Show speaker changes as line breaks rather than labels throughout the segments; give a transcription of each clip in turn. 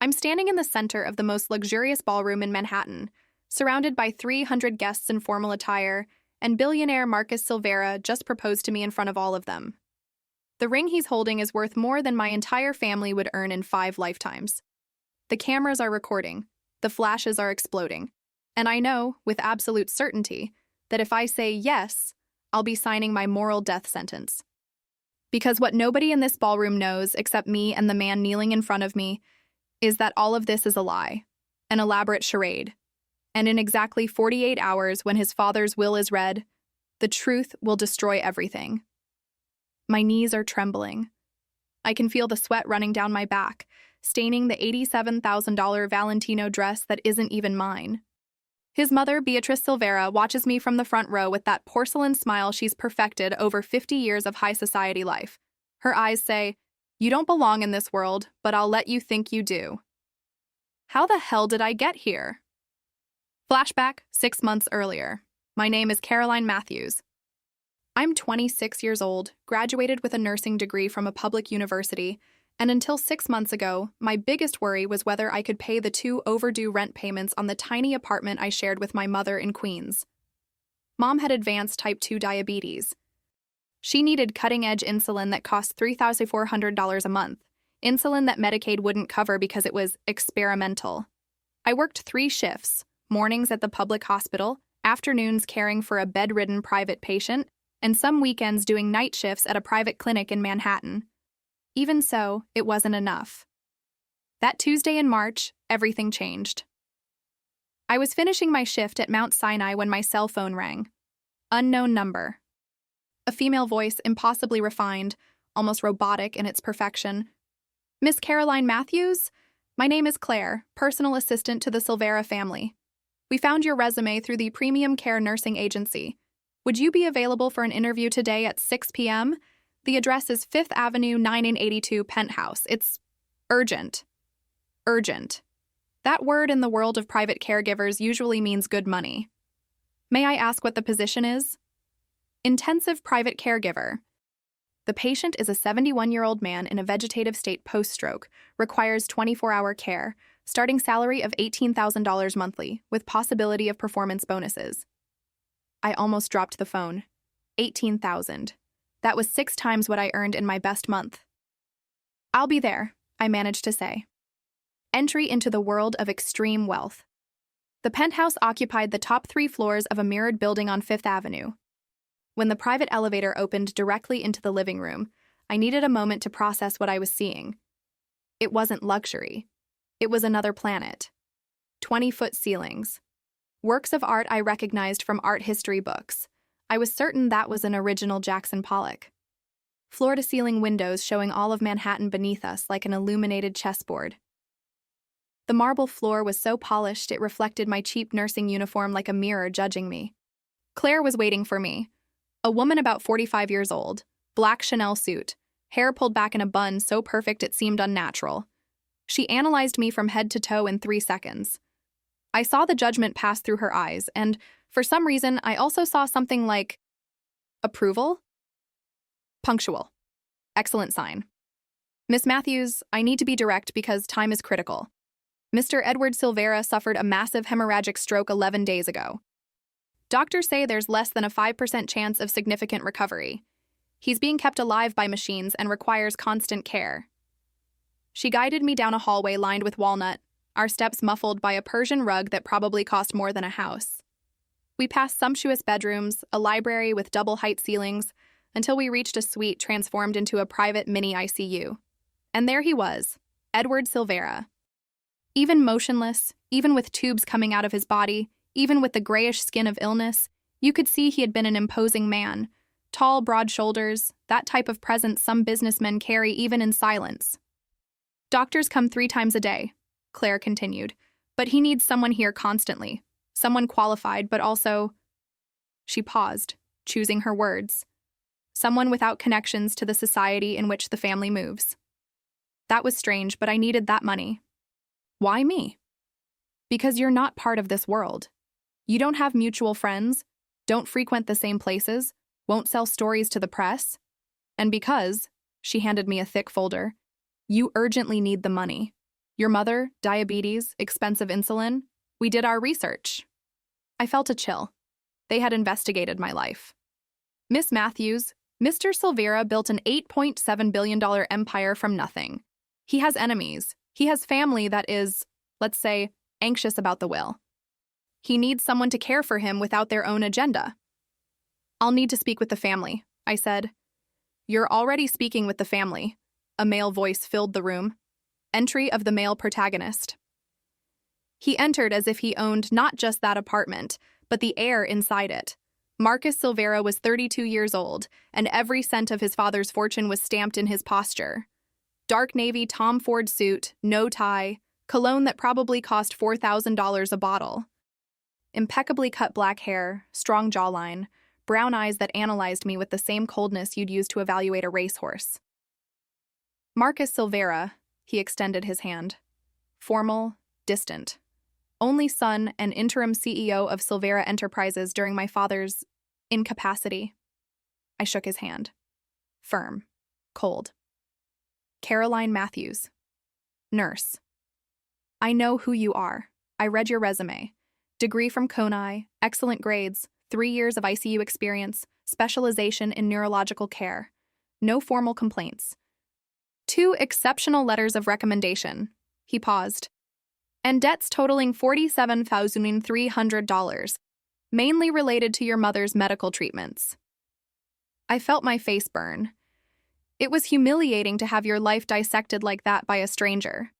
I'm standing in the center of the most luxurious ballroom in Manhattan, surrounded by 300 guests in formal attire, and billionaire Marcus Silveira just proposed to me in front of all of them. The ring he's holding is worth more than my entire family would earn in 5 lifetimes. The cameras are recording, the flashes are exploding, and I know, with absolute certainty, that if I say yes, I'll be signing my moral death sentence. Because what nobody in this ballroom knows, except me and the man kneeling in front of me, is that all of this is a lie, an elaborate charade. And in exactly 48 hours, when his father's will is read, the truth will destroy everything. My knees are trembling. I can feel the sweat running down my back, staining the $87,000 Valentino dress that isn't even mine. His mother, Beatrice Silveira, watches me from the front row with that porcelain smile she's perfected over 50 years of high society life. Her eyes say, "You don't belong in this world, but I'll let you think you do." How the hell did I get here? Flashback 6 months earlier. My name is Caroline Matthews. I'm 26 years old, graduated with a nursing degree from a public university, and until 6 months ago, my biggest worry was whether I could pay the 2 overdue rent payments on the tiny apartment I shared with my mother in Queens. Mom had advanced type 2 diabetes. She needed cutting-edge insulin that cost $3,400 a month, insulin that Medicaid wouldn't cover because it was experimental. I worked 3 shifts, mornings at the public hospital, afternoons caring for a bedridden private patient, and some weekends doing night shifts at a private clinic in Manhattan. Even so, it wasn't enough. That Tuesday in March, everything changed. I was finishing my shift at Mount Sinai when my cell phone rang. Unknown number. A female voice, impossibly refined, almost robotic in its perfection. "Miss Caroline Matthews? My name is Claire, personal assistant to the Silveira family. We found your resume through the Premium Care Nursing Agency. Would you be available for an interview today at 6 p.m.? The address is 5th Avenue, 982 Penthouse. It's urgent." Urgent. That word in the world of private caregivers usually means good money. May I ask what the position is? Intensive private caregiver. The patient is a 71-year-old man in a vegetative state post-stroke, requires 24-hour care, starting salary of $18,000 monthly, with possibility of performance bonuses. I almost dropped the phone. $18,000. That was 6 times what I earned in my best month. "I'll be there," I managed to say. Entry into the world of extreme wealth. The penthouse occupied the top 3 floors of a mirrored building on 5th Avenue. When the private elevator opened directly into the living room, I needed a moment to process what I was seeing. It wasn't luxury. It was another planet. 20-foot ceilings. Works of art I recognized from art history books. I was certain that was an original Jackson Pollock. Floor-to-ceiling windows showing all of Manhattan beneath us like an illuminated chessboard. The marble floor was so polished it reflected my cheap nursing uniform like a mirror judging me. Claire was waiting for me. A woman about 45 years old, black Chanel suit, hair pulled back in a bun so perfect it seemed unnatural. She analyzed me from head to toe in 3 seconds. I saw the judgment pass through her eyes, and for some reason, I also saw something like approval? Punctual. Excellent sign. "Miss Matthews, I need to be direct because time is critical. Mr. Edward Silveira suffered a massive hemorrhagic stroke 11 days ago. Doctors say there's less than a 5% chance of significant recovery. He's being kept alive by machines and requires constant care." She guided me down a hallway lined with walnut, our steps muffled by a Persian rug that probably cost more than a house. We passed sumptuous bedrooms, a library with double-height ceilings, until we reached a suite transformed into a private mini ICU. And there he was, Edward Silveira. Even motionless, even with tubes coming out of his body, even with the grayish skin of illness, you could see he had been an imposing man. Tall, broad shoulders, that type of presence some businessmen carry even in silence. "Doctors come 3 times a day," Claire continued, "but he needs someone here constantly. Someone qualified, but also—" She paused, choosing her words. "Someone without connections to the society in which the family moves." That was strange, but I needed that money. "Why me?" "Because you're not part of this world. You don't have mutual friends, don't frequent the same places, won't sell stories to the press. And because," she handed me a thick folder, "you urgently need the money. Your mother, diabetes, expensive insulin. We did our research. I felt a chill. They had investigated my life. Miss Matthews, Mr. Silveira built an $8.7 billion empire from nothing. He has enemies. He has family that is, let's say, anxious about the will. He needs someone to care for him without their own agenda. I'll need to speak with the family, I said. You're already speaking with the family. A male voice filled the room. Entry of the male protagonist. He entered as if he owned not just that apartment, but the air inside it. Marcus Silveira was 32 years old, and every cent of his father's fortune was stamped in his posture. Dark navy Tom Ford suit, no tie, cologne that probably cost $4,000 a bottle. Impeccably cut black hair, strong jawline, brown eyes that analyzed me with the same coldness you'd use to evaluate a racehorse. Marcus Silveira, he extended his hand. Formal, distant. Only son and interim CEO of Silveira Enterprises during my father's incapacity. I shook his hand. Firm. Cold. Caroline Matthews. Nurse. I know who you are. I read your resume. Degree from Coney, excellent grades, 3 years of ICU experience, specialization in neurological care. No formal complaints. 2 exceptional letters of recommendation. He paused. And debts totaling $47,300, mainly related to your mother's medical treatments. I felt my face burn. It was humiliating to have your life dissected like that by a stranger.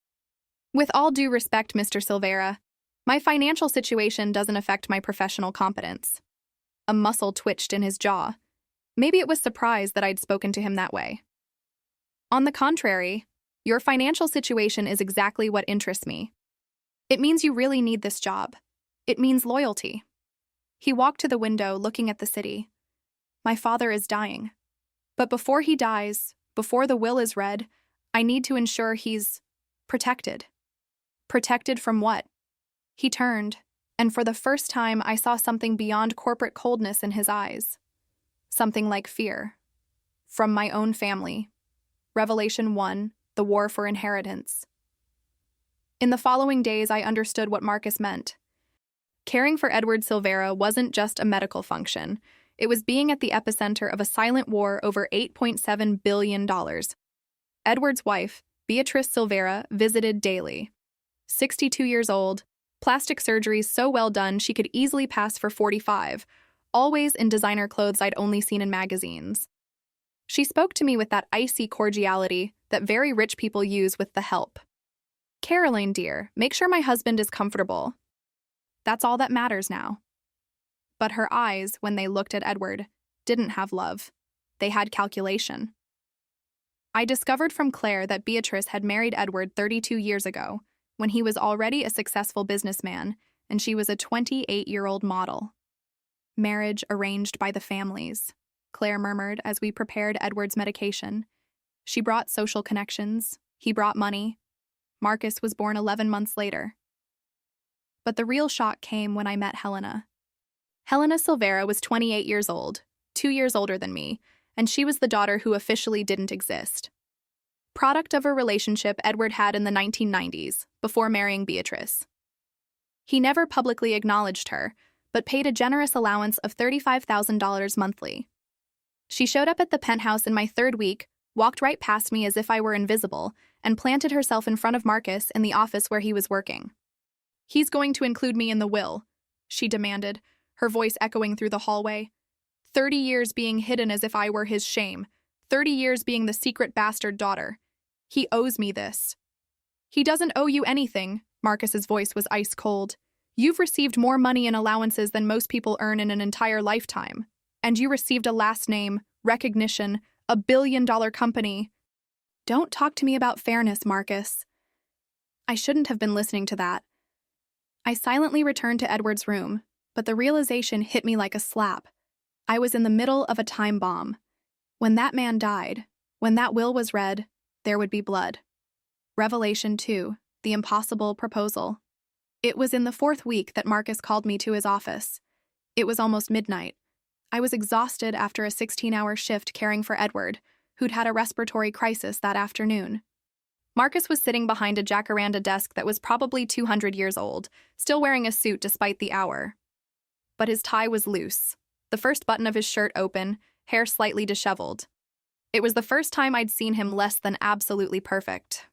With all due respect, Mr. Silveira, my financial situation doesn't affect my professional competence. A muscle twitched in his jaw. Maybe it was surprise that I'd spoken to him that way. On the contrary, your financial situation is exactly what interests me. It means you really need this job. It means loyalty. He walked to the window, looking at the city. My father is dying. But before he dies, before the will is read, I need to ensure he's protected. Protected from what? He turned, and for the first time I saw something beyond corporate coldness in his eyes. Something like fear. From my own family. Revelation 1, the war for inheritance. In the following days, I understood what Marcus meant. Caring for Edward Silveira wasn't just a medical function. It was being at the epicenter of a silent war over $8.7 billion. Edward's wife, Beatrice Silveira, visited daily. 62 years old, plastic surgery so well done she could easily pass for 45, always in designer clothes I'd only seen in magazines. She spoke to me with that icy cordiality that very rich people use with the help. Caroline, dear, make sure my husband is comfortable. That's all that matters now. But her eyes, when they looked at Edward, didn't have love. They had calculation. I discovered from Claire that Beatrice had married Edward 32 years ago, when he was already a successful businessman and she was a 28-year-old model. Marriage arranged by the families, Claire murmured as we prepared Edward's medication. She brought social connections. He brought money. Marcus was born 11 months later. But the real shock came when I met Helena. Helena Silveira was 28 years old, 2 years older than me, and she was the daughter who officially didn't exist. Product of a relationship Edward had in the 1990s, before marrying Beatrice. He never publicly acknowledged her, but paid a generous allowance of $35,000 monthly. She showed up at the penthouse in my 3rd week, walked right past me as if I were invisible, and planted herself in front of Marcus in the office where he was working. He's going to include me in the will, she demanded, her voice echoing through the hallway. 30 years being hidden as if I were his shame. 30 years being the secret bastard daughter. He owes me this. He doesn't owe you anything, Marcus's voice was ice cold. You've received more money in allowances than most people earn in an entire lifetime. And you received a last name, recognition, a billion-dollar company. Don't talk to me about fairness, Marcus. I shouldn't have been listening to that. I silently returned to Edward's room, but the realization hit me like a slap. I was in the middle of a time bomb. When that man died, when that will was read, there would be blood. Revelation 2, the impossible proposal. It was in the 4th week that Marcus called me to his office. It was almost midnight. I was exhausted after a 16-hour shift caring for Edward, who'd had a respiratory crisis that afternoon. Marcus was sitting behind a jacaranda desk that was probably 200 years old, still wearing a suit despite the hour. But his tie was loose, the first button of his shirt open, hair slightly disheveled. It was the first time I'd seen him less than absolutely perfect.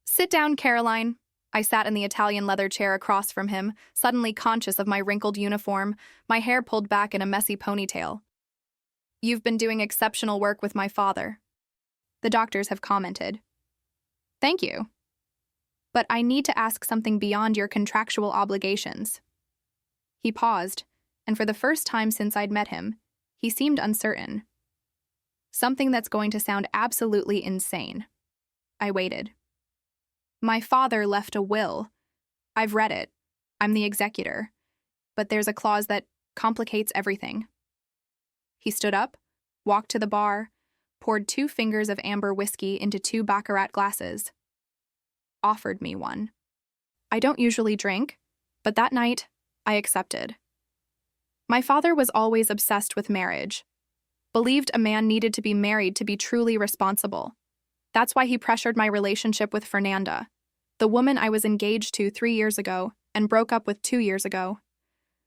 "Sit down, Caroline." I sat in the Italian leather chair across from him, suddenly conscious of my wrinkled uniform, my hair pulled back in a messy ponytail. "You've been doing exceptional work with my father," the doctors have commented. "Thank you. But I need to ask something beyond your contractual obligations." He paused, and for the first time since I'd met him, he seemed uncertain. Something that's going to sound absolutely insane. I waited. "My father left a will. I've read it. I'm the executor. But there's a clause that complicates everything." He stood up, walked to the bar, poured 2 fingers of amber whiskey into 2 baccarat glasses. Offered me one. I don't usually drink, but that night, I accepted. My father was always obsessed with marriage. Believed a man needed to be married to be truly responsible. That's why he pressured my relationship with Fernanda, the woman I was engaged to 3 years ago and broke up with 2 years ago.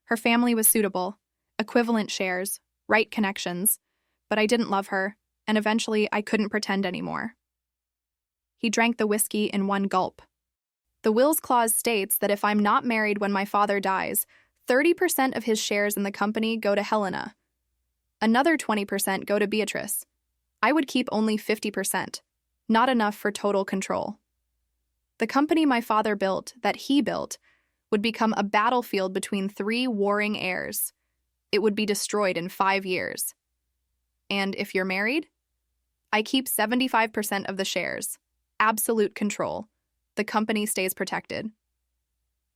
Her family was suitable, equivalent shares, right connections, but I didn't love her, and eventually I couldn't pretend anymore. He drank the whiskey in one gulp. The will's clause states that if I'm not married when my father dies, 30% of his shares in the company go to Helena. Another 20% go to Beatrice. I would keep only 50%, not enough for total control. The company my father built, that he built, would become a battlefield between 3 warring heirs. It would be destroyed in 5 years. And if you're married, I keep 75% of the shares. Absolute control. The company stays protected.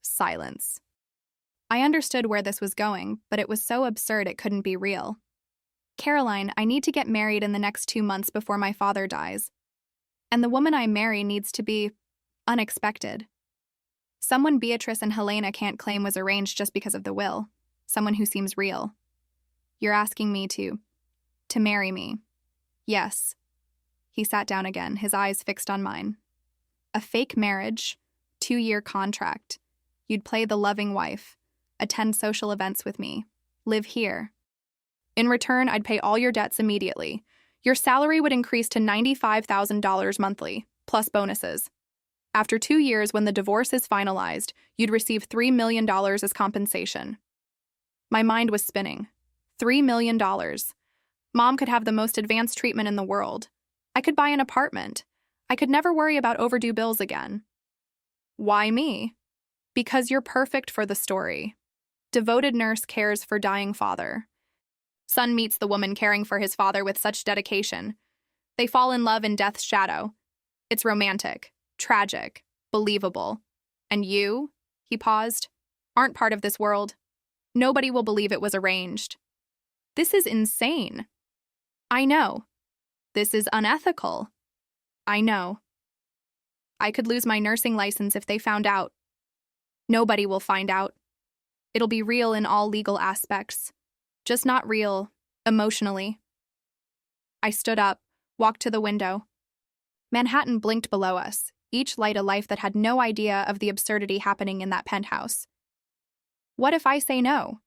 Silence. I understood where this was going, but it was so absurd it couldn't be real. "Caroline, I need to get married in the next 2 months before my father dies. And the woman I marry needs to be unexpected. Someone Beatrice and Helena can't claim was arranged just because of the will. Someone who seems real. You're asking me to marry me." "Yes." He sat down again, his eyes fixed on mine. "A fake marriage, 2-year contract. You'd play the loving wife, attend social events with me, live here. In return, I'd pay all your debts immediately. Your salary would increase to $95,000 monthly, plus bonuses. After 2 years, when the divorce is finalized, you'd receive $3 million as compensation." My mind was spinning. $3 million. Mom could have the most advanced treatment in the world. I could buy an apartment. I could never worry about overdue bills again. "Why me?" "Because you're perfect for the story. Devoted nurse cares for dying father. Son meets the woman caring for his father with such dedication. They fall in love in death's shadow. It's romantic, tragic, believable. And you," he paused, "aren't part of this world. Nobody will believe it was arranged." "This is insane." "I know. This is unethical." "I know. I could lose my nursing license if they found out." "Nobody will find out. It'll be real in all legal aspects, just not real emotionally." I stood up, walked to the window. Manhattan blinked below us, each light a life that had no idea of the absurdity happening in that penthouse. What if I say no?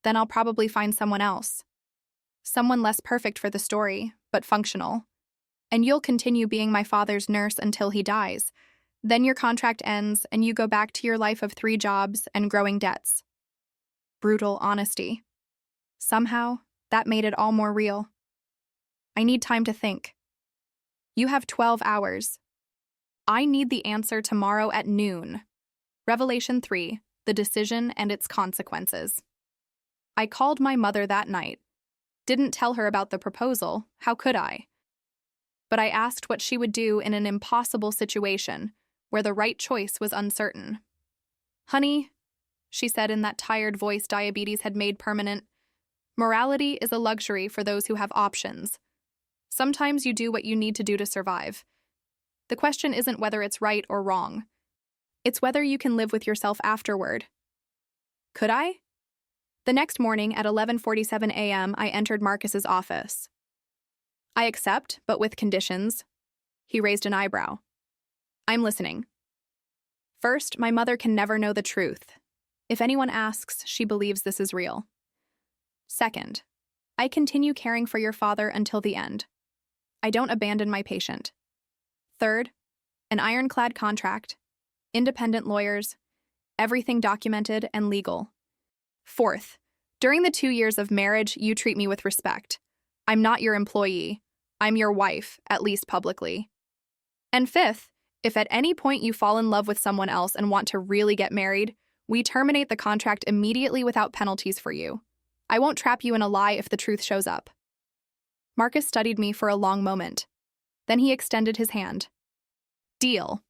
Then I'll probably find someone else. Someone less perfect for the story, but functional. And you'll continue being my father's nurse until he dies. Then your contract ends and you go back to your life of 3 jobs and growing debts. Brutal honesty. Somehow, that made it all more real. I need time to think. You have 12 hours. I need the answer tomorrow at noon. Revelation 3, the decision and its consequences. I called my mother that night. Didn't tell her about the proposal, how could I? But I asked what she would do in an impossible situation where the right choice was uncertain. "Honey," she said in that tired voice diabetes had made permanent, "morality is a luxury for those who have options. Sometimes you do what you need to do to survive. The question isn't whether it's right or wrong. It's whether you can live with yourself afterward." Could I? The next morning at 11:47 a.m., I entered Marcus's office. "I accept, but with conditions." He raised an eyebrow. I'm listening. First, my mother can never know the truth. If anyone asks, she believes this is real. Second, I continue caring for your father until the end. I don't abandon my patient. Third, an ironclad contract, independent lawyers, everything documented and legal. Fourth, during the 2 years of marriage, you treat me with respect. I'm not your employee. I'm your wife, at least publicly. And fifth, if at any point you fall in love with someone else and want to really get married, we terminate the contract immediately without penalties for you. I won't trap you in a lie if the truth shows up. Marcus studied me for a long moment. Then he extended his hand. Deal.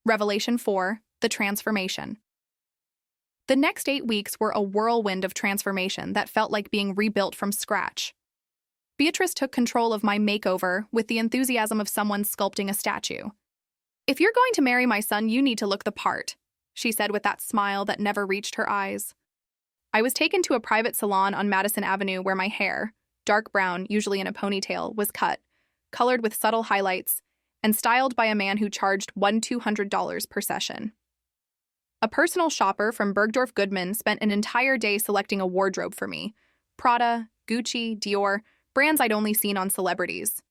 Revelation 4, the transformation. The next 8 weeks were a whirlwind of transformation that felt like being rebuilt from scratch. Beatrice took control of my makeover with the enthusiasm of someone sculpting a statue. If you're going to marry my son, you need to look the part, she said with that smile that never reached her eyes. I was taken to a private salon on Madison Avenue where my hair, dark brown, usually in a ponytail, was cut, colored with subtle highlights, and styled by a man who charged $200 per session. A personal shopper from Bergdorf Goodman spent an entire day selecting a wardrobe for me. Prada, Gucci, Dior, brands I'd only seen on celebrities.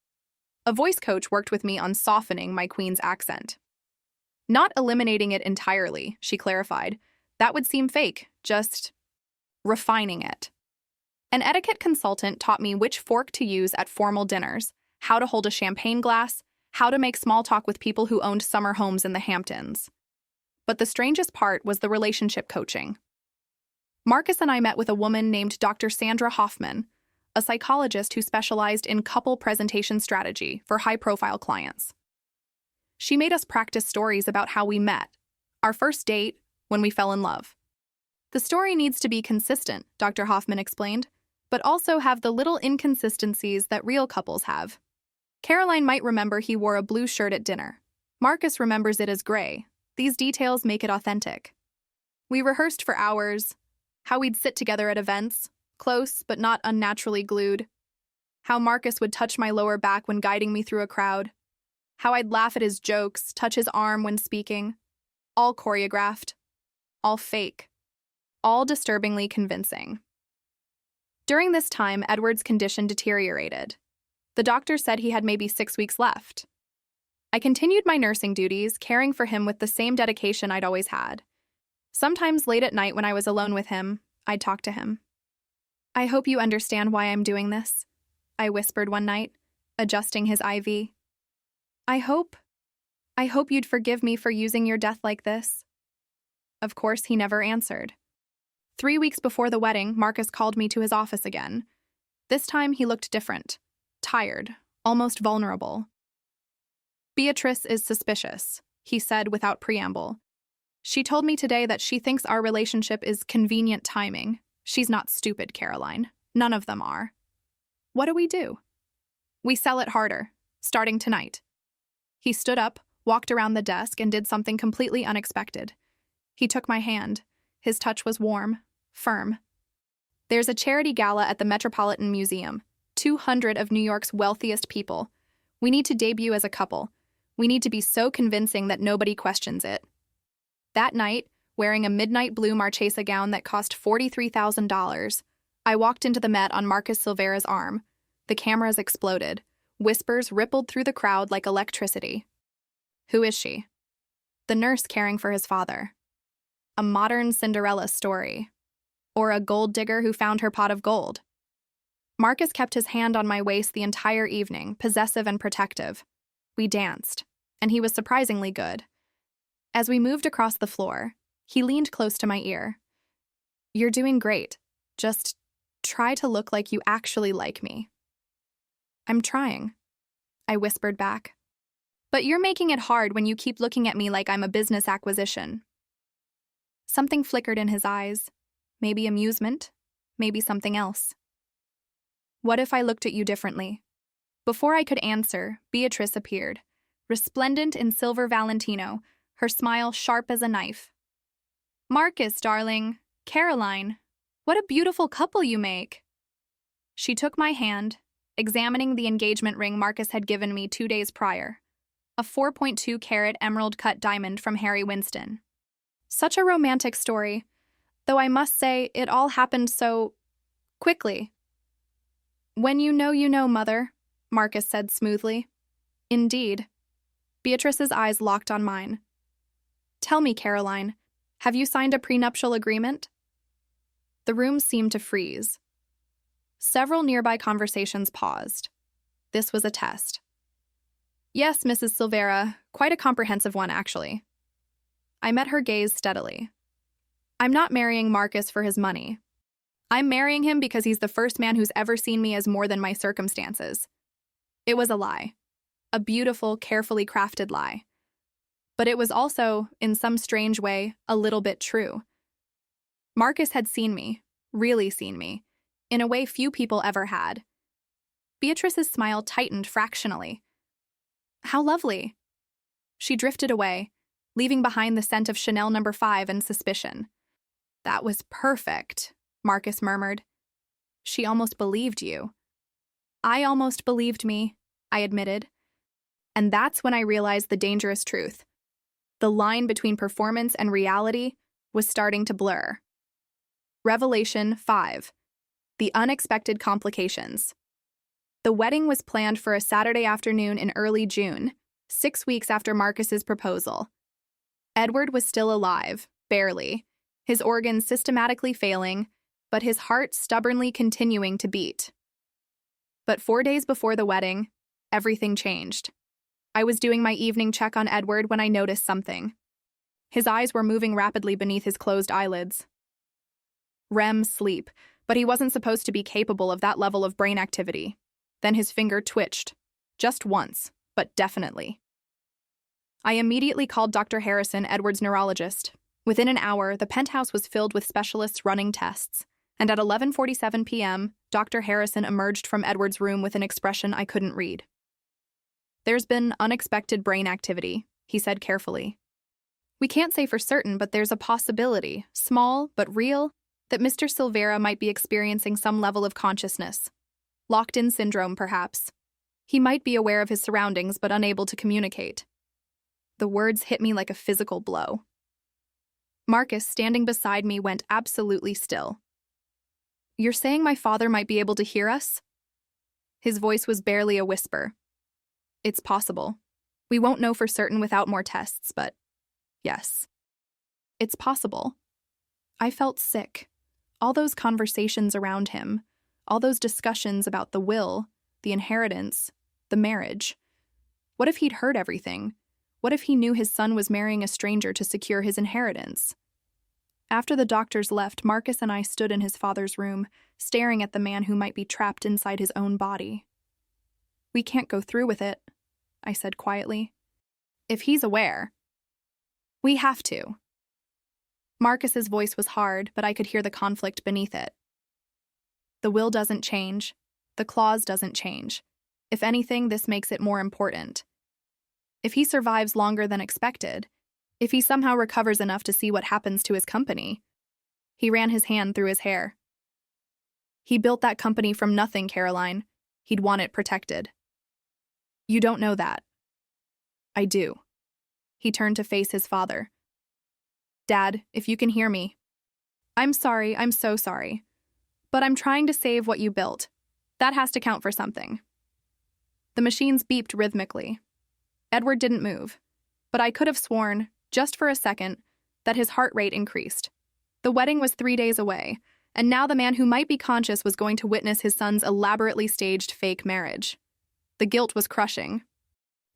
A voice coach worked with me on softening my queen's accent. Not eliminating it entirely, she clarified. That would seem fake, just refining it. An etiquette consultant taught me which fork to use at formal dinners, how to hold a champagne glass, how to make small talk with people who owned summer homes in the Hamptons. But the strangest part was the relationship coaching. Marcus and I met with a woman named Dr. Sandra Hoffman, a psychologist who specialized in couple presentation strategy for high-profile clients. She made us practice stories about how we met, our first date, when we fell in love. The story needs to be consistent, Dr. Hoffman explained, but also have the little inconsistencies that real couples have. Caroline might remember he wore a blue shirt at dinner. Marcus remembers it as gray. These details make it authentic. We rehearsed for hours, how we'd sit together at events, close but not unnaturally glued, how Marcus would touch my lower back when guiding me through a crowd, how I'd laugh at his jokes, touch his arm when speaking, all choreographed, all fake, all disturbingly convincing. During this time, Edward's condition deteriorated. The doctor said he had maybe 6 weeks left. I continued my nursing duties, caring for him with the same dedication I'd always had. Sometimes late at night when I was alone with him, I'd talk to him. I hope you understand why I'm doing this, I whispered one night, adjusting his IV. I hope you'd forgive me for using your death like this. Of course, he never answered. 3 weeks before the wedding, Marcus called me to his office again. This time he looked different, tired, almost vulnerable. Beatrice is suspicious, he said without preamble. She told me today that she thinks our relationship is convenient timing. She's not stupid, Caroline. None of them are. What do? We sell it harder, starting tonight. He stood up, walked around the desk, and did something completely unexpected. He took my hand. His touch was warm, firm. There's a charity gala at the Metropolitan Museum. 200 of New York's wealthiest people. We need to debut as a couple. We need to be so convincing that nobody questions it. That night, wearing a midnight blue Marchesa gown that cost $43,000, I walked into the Met on Marcus Silveira's arm. The cameras exploded. Whispers rippled through the crowd like electricity. Who is she? The nurse caring for his father. A modern Cinderella story. Or a gold digger who found her pot of gold. Marcus kept his hand on my waist the entire evening, possessive and protective. We danced, and he was surprisingly good. As we moved across the floor, he leaned close to my ear. You're doing great. Just try to look like you actually like me. I'm trying, I whispered back. But you're making it hard when you keep looking at me like I'm a business acquisition. Something flickered in his eyes. Maybe amusement, maybe something else. What if I looked at you differently? Before I could answer, Beatrice appeared, resplendent in silver Valentino, her smile sharp as a knife. Marcus, darling, Caroline, what a beautiful couple you make. She took my hand, examining the engagement ring Marcus had given me 2 days prior, a 4.2-carat emerald-cut diamond from Harry Winston. Such a romantic story, though I must say it all happened so quickly. When you know, Mother, Marcus said smoothly. Indeed. Beatrice's eyes locked on mine. Tell me, Caroline, have you signed a prenuptial agreement? The room seemed to freeze. Several nearby conversations paused. This was a test. Yes, Mrs. Silveira, quite a comprehensive one, actually. I met her gaze steadily. I'm not marrying Marcus for his money. I'm marrying him because he's the first man who's ever seen me as more than my circumstances. It was a lie. A beautiful, carefully crafted lie. But it was also, in some strange way, a little bit true. Marcus had seen me, really seen me, in a way few people ever had. Beatrice's smile tightened fractionally. How lovely. She drifted away, leaving behind the scent of Chanel No. 5 and suspicion. That was perfect, Marcus murmured. She almost believed you. I almost believed me, I admitted. And that's when I realized the dangerous truth. The line between performance and reality was starting to blur. Revelation 5. The unexpected complications. The wedding was planned for a Saturday afternoon in early June, 6 weeks after Marcus's proposal. Edward was still alive, barely, his organs systematically failing, but his heart stubbornly continuing to beat. But 4 days before the wedding, everything changed. I was doing my evening check on Edward when I noticed something. His eyes were moving rapidly beneath his closed eyelids. REM sleep, but he wasn't supposed to be capable of that level of brain activity. Then his finger twitched. Just once, but definitely. I immediately called Dr. Harrison, Edward's neurologist. Within an hour, the penthouse was filled with specialists running tests, and at 11:47 p.m., Dr. Harrison emerged from Edward's room with an expression I couldn't read. There's been unexpected brain activity, he said carefully. We can't say for certain, but there's a possibility, small but real, that Mr. Silveira might be experiencing some level of consciousness. Locked-in syndrome, perhaps. He might be aware of his surroundings but unable to communicate. The words hit me like a physical blow. Marcus, standing beside me, went absolutely still. You're saying my father might be able to hear us? His voice was barely a whisper. It's possible. We won't know for certain without more tests, but yes. It's possible. I felt sick. All those conversations around him, all those discussions about the will, the inheritance, the marriage. What if he'd heard everything? What if he knew his son was marrying a stranger to secure his inheritance? After the doctors left, Marcus and I stood in his father's room, staring at the man who might be trapped inside his own body. We can't go through with it, I said quietly. If he's aware. We have to. Marcus's voice was hard, but I could hear the conflict beneath it. The will doesn't change. The clause doesn't change. If anything, this makes it more important. If he survives longer than expected, if he somehow recovers enough to see what happens to his company. He ran his hand through his hair. He built that company from nothing, Caroline. He'd want it protected. You don't know that. I do. He turned to face his father. Dad, if you can hear me. I'm sorry, I'm so sorry. But I'm trying to save what you built. That has to count for something. The machines beeped rhythmically. Edward didn't move, but I could have sworn, just for a second, that his heart rate increased. The wedding was 3 days away, and now the man who might be conscious was going to witness his son's elaborately staged fake marriage. The guilt was crushing.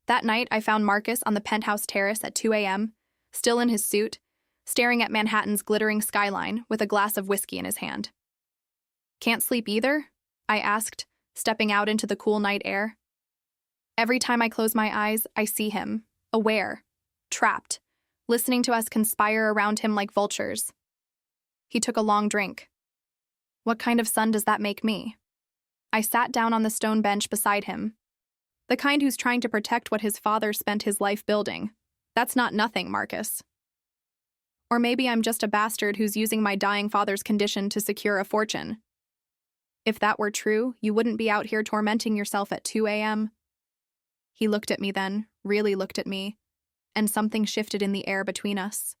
That night, I found Marcus on the penthouse terrace at 2 a.m., still in his suit, staring at Manhattan's glittering skyline with a glass of whiskey in his hand. Can't sleep either? I asked, stepping out into the cool night air. Every time I close my eyes, I see him, aware, trapped, listening to us conspire around him like vultures. He took a long drink. What kind of son does that make me? I sat down on the stone bench beside him. The kind who's trying to protect what his father spent his life building. That's not nothing, Marcus. Or maybe I'm just a bastard who's using my dying father's condition to secure a fortune. If that were true, you wouldn't be out here tormenting yourself at 2 a.m. He looked at me then, really looked at me, and something shifted in the air between us.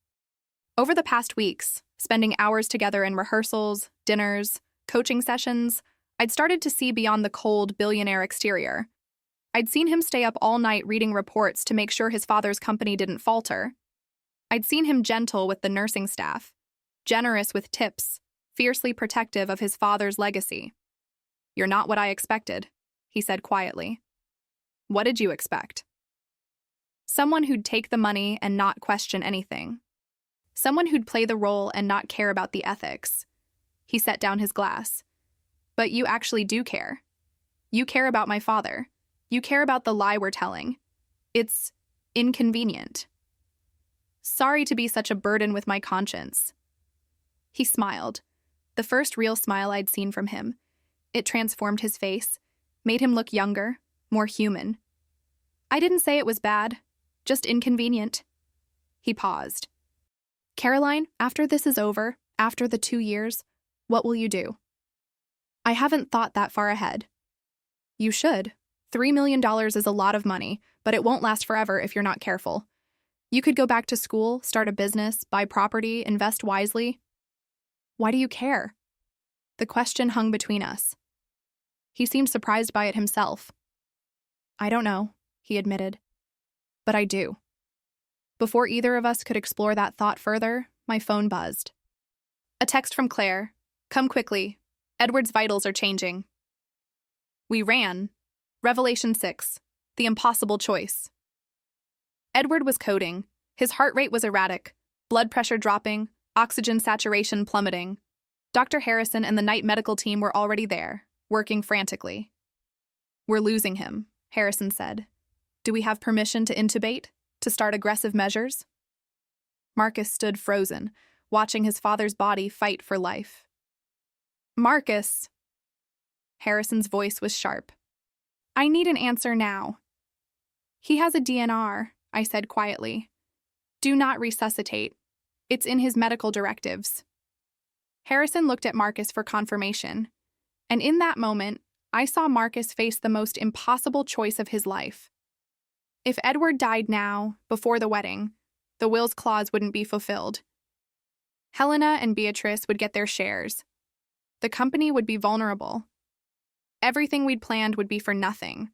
Over the past weeks, spending hours together in rehearsals, dinners, coaching sessions, I'd started to see beyond the cold, billionaire exterior. I'd seen him stay up all night reading reports to make sure his father's company didn't falter. I'd seen him gentle with the nursing staff, generous with tips, fiercely protective of his father's legacy. "You're not what I expected," he said quietly. "What did you expect?" Someone who'd take the money and not question anything. Someone who'd play the role and not care about the ethics. He set down his glass. "But you actually do care. You care about my father. You care about the lie we're telling. It's inconvenient. Sorry to be such a burden with my conscience." He smiled, the first real smile I'd seen from him. It transformed his face, made him look younger, more human. "I didn't say it was bad, just inconvenient." He paused. "Caroline, after this is over, after the 2 years, what will you do?" "I haven't thought that far ahead." "You should. $3 million is a lot of money, but it won't last forever if you're not careful. You could go back to school, start a business, buy property, invest wisely." "Why do you care?" The question hung between us. He seemed surprised by it himself. "I don't know," he admitted. "But I do." Before either of us could explore that thought further, my phone buzzed. A text from Claire. "Come quickly. Edward's vitals are changing." We ran. Revelation 6. The impossible choice. Edward was coding. His heart rate was erratic, blood pressure dropping, oxygen saturation plummeting. Dr. Harrison and the night medical team were already there, working frantically. "We're losing him," Harrison said. "Do we have permission to intubate? To start aggressive measures?" Marcus stood frozen, watching his father's body fight for life. "Marcus!" Harrison's voice was sharp. "I need an answer now." "He has a DNR," I said quietly. "Do not resuscitate. It's in his medical directives." Harrison looked at Marcus for confirmation, and in that moment, I saw Marcus face the most impossible choice of his life. If Edward died now, before the wedding, the will's clause wouldn't be fulfilled. Helena and Beatrice would get their shares. The company would be vulnerable. Everything we'd planned would be for nothing.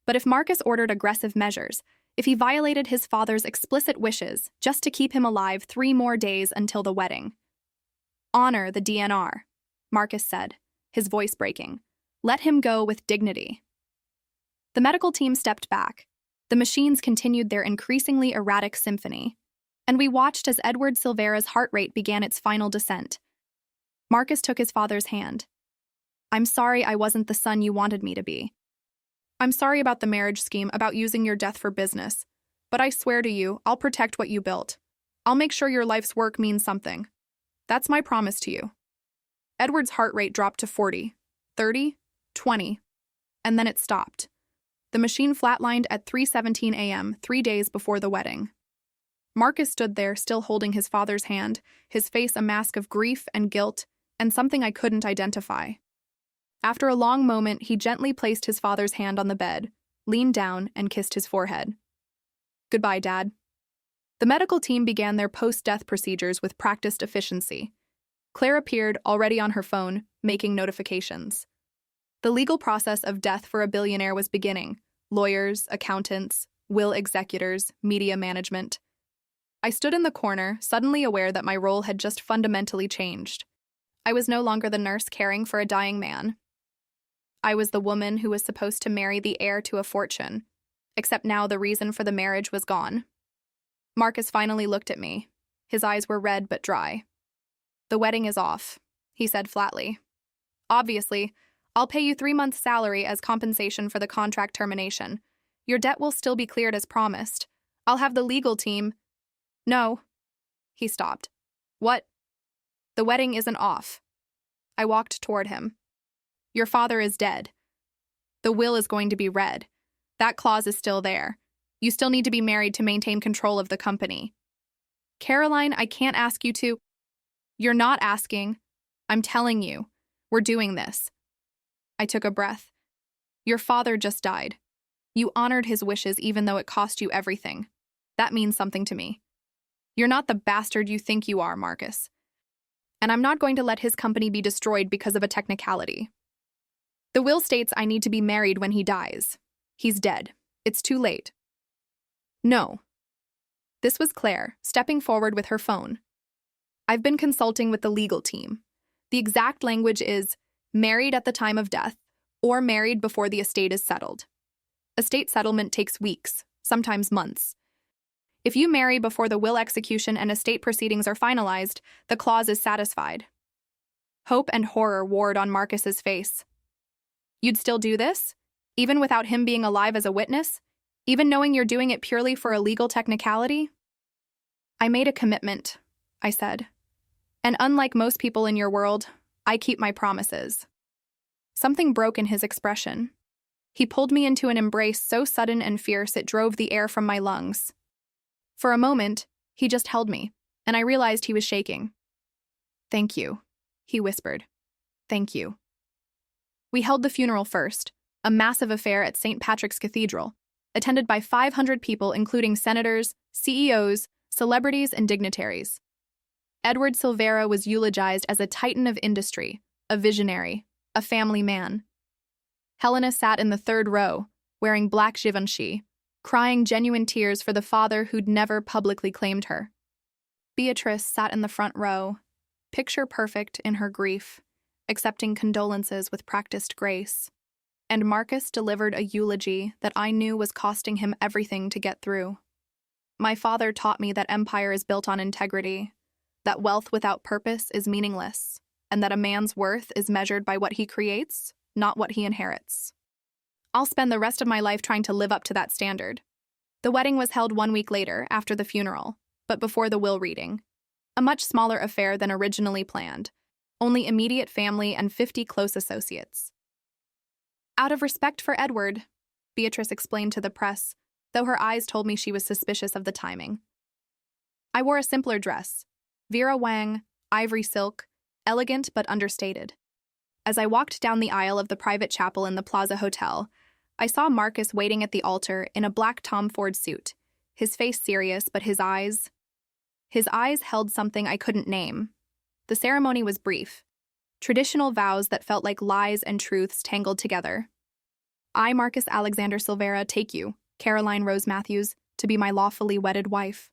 But if Marcus ordered aggressive measures, if he violated his father's explicit wishes just to keep him alive 3 more days until the wedding. "Honor the DNR," Marcus said, his voice breaking. "Let him go with dignity." The medical team stepped back. The machines continued their increasingly erratic symphony, and we watched as Edward Silveira's heart rate began its final descent. Marcus took his father's hand. "I'm sorry I wasn't the son you wanted me to be. I'm sorry about the marriage scheme, about using your death for business. But I swear to you, I'll protect what you built. I'll make sure your life's work means something. That's my promise to you." Edward's heart rate dropped to 40, 30, 20, and then it stopped. The machine flatlined at 3:17 a.m., 3 days before the wedding. Marcus stood there, still holding his father's hand, his face a mask of grief and guilt, and something I couldn't identify. After a long moment, he gently placed his father's hand on the bed, leaned down, and kissed his forehead. "Goodbye, Dad." The medical team began their post-death procedures with practiced efficiency. Claire appeared, already on her phone, making notifications. The legal process of death for a billionaire was beginning. Lawyers, accountants, will executors, media management. I stood in the corner, suddenly aware that my role had just fundamentally changed. I was no longer the nurse caring for a dying man. I was the woman who was supposed to marry the heir to a fortune, except now the reason for the marriage was gone. Marcus finally looked at me. His eyes were red but dry. "The wedding is off," he said flatly. "Obviously, I'll pay you 3 months' salary as compensation for the contract termination. Your debt will still be cleared as promised. I'll have the legal team—" "No." He stopped. "What?" "The wedding isn't off." I walked toward him. "Your father is dead. The will is going to be read. That clause is still there. You still need to be married to maintain control of the company." "Caroline, I can't ask you to—" "You're not asking. I'm telling you. We're doing this." I took a breath. "Your father just died. You honored his wishes even though it cost you everything. That means something to me. You're not the bastard you think you are, Marcus. And I'm not going to let his company be destroyed because of a technicality. The will states I need to be married when he dies. He's dead. It's too late. No. This was Claire, stepping forward with her phone. I've been consulting with the legal team. The exact language is married at the time of death or married before the estate is settled. Estate settlement takes weeks, sometimes months. If you marry before the will execution and estate proceedings are finalized, the clause is satisfied. Hope and horror warred on Marcus's face. You'd still do this? Even without him being alive as a witness? Even knowing you're doing it purely for a legal technicality? I made a commitment, I said. And unlike most people in your world, I keep my promises. Something broke in his expression. He pulled me into an embrace so sudden and fierce it drove the air from my lungs. For a moment, he just held me, and I realized he was shaking. Thank you, he whispered. Thank you. We held the funeral first, a massive affair at St. Patrick's Cathedral, attended by 500 people including senators, CEOs, celebrities, and dignitaries. Edward Silveira was eulogized as a titan of industry, a visionary, a family man. Helena sat in the third row, wearing black Givenchy, crying genuine tears for the father who'd never publicly claimed her. Beatrice sat in the front row, picture perfect in her grief, accepting condolences with practiced grace. And Marcus delivered a eulogy that I knew was costing him everything to get through. My father taught me that empire is built on integrity, that wealth without purpose is meaningless, and that a man's worth is measured by what he creates, not what he inherits. I'll spend the rest of my life trying to live up to that standard. The wedding was held 1 week later, after the funeral, but before the will reading. A much smaller affair than originally planned, only immediate family and 50 close associates. Out of respect for Edward, Beatrice explained to the press, though her eyes told me she was suspicious of the timing. I wore a simpler dress, Vera Wang, ivory silk, elegant but understated. As I walked down the aisle of the private chapel in the Plaza Hotel, I saw Marcus waiting at the altar in a black Tom Ford suit, his face serious but his eyes held something I couldn't name. The ceremony was brief, traditional vows that felt like lies and truths tangled together. I, Marcus Alexander Silveira, take you, Caroline Rose Matthews, to be my lawfully wedded wife.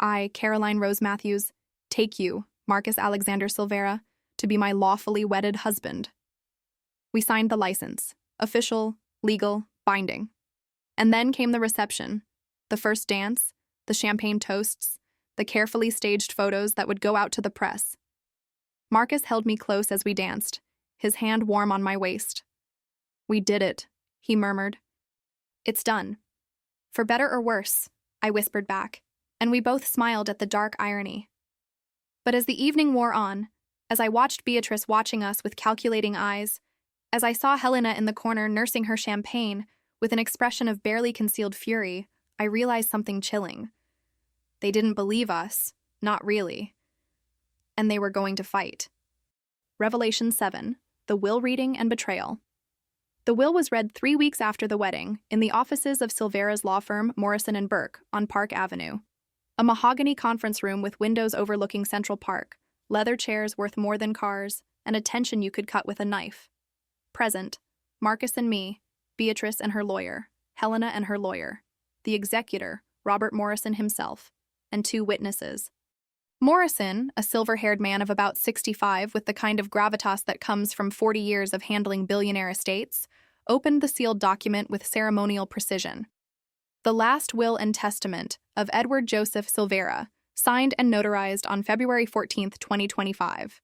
I, Caroline Rose Matthews, take you, Marcus Alexander Silveira, to be my lawfully wedded husband. We signed the license, official, legal, binding. And then came the reception, the first dance, the champagne toasts, the carefully staged photos that would go out to the press. Marcus held me close as we danced, his hand warm on my waist. We did it, he murmured. It's done. For better or worse, I whispered back, and we both smiled at the dark irony. But as the evening wore on, as I watched Beatrice watching us with calculating eyes, as I saw Helena in the corner nursing her champagne with an expression of barely concealed fury, I realized something chilling. They didn't believe us, not really. And they were going to fight. Revelation 7, the will reading and betrayal. The will was read 3 weeks after the wedding in the offices of Silveira's law firm Morrison & Burke on Park Avenue. A mahogany conference room with windows overlooking Central Park, leather chairs worth more than cars, and a tension you could cut with a knife. Present, Marcus and me, Beatrice and her lawyer, Helena and her lawyer, the executor, Robert Morrison himself, and 2 witnesses. Morrison, a silver-haired man of about 65 with the kind of gravitas that comes from 40 years of handling billionaire estates, opened the sealed document with ceremonial precision. The last will and testament of Edward Joseph Silveira, signed and notarized on February 14, 2025.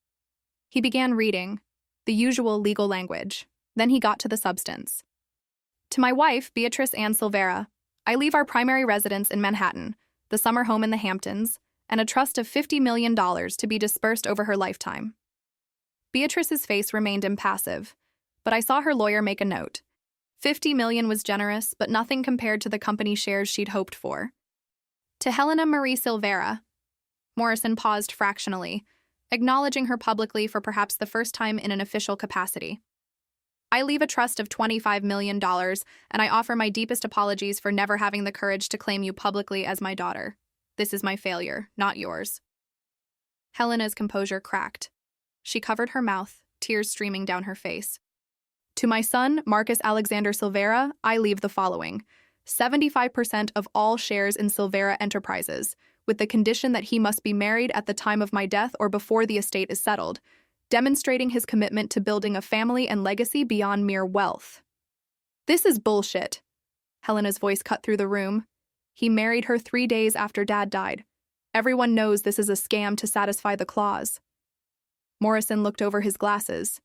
He began reading, the usual legal language. Then he got to the substance. To my wife, Beatrice Ann Silveira, I leave our primary residence in Manhattan, the summer home in the Hamptons, and a trust of $50 million to be dispersed over her lifetime. Beatrice's face remained impassive, but I saw her lawyer make a note. $50 million was generous, but nothing compared to the company shares she'd hoped for. To Helena Marie Silveira, Morrison paused fractionally, acknowledging her publicly for perhaps the first time in an official capacity. I leave a trust of $25 million, and I offer my deepest apologies for never having the courage to claim you publicly as my daughter. This is my failure, not yours." Helena's composure cracked. She covered her mouth, tears streaming down her face. "To my son, Marcus Alexander Silveira, I leave the following: 75% of all shares in Silveira Enterprises, with the condition that he must be married at the time of my death or before the estate is settled, demonstrating his commitment to building a family and legacy beyond mere wealth." "This is bullshit." Helena's voice cut through the room. "He married her 3 days after Dad died. Everyone knows this is a scam to satisfy the clause." Morrison looked over his glasses.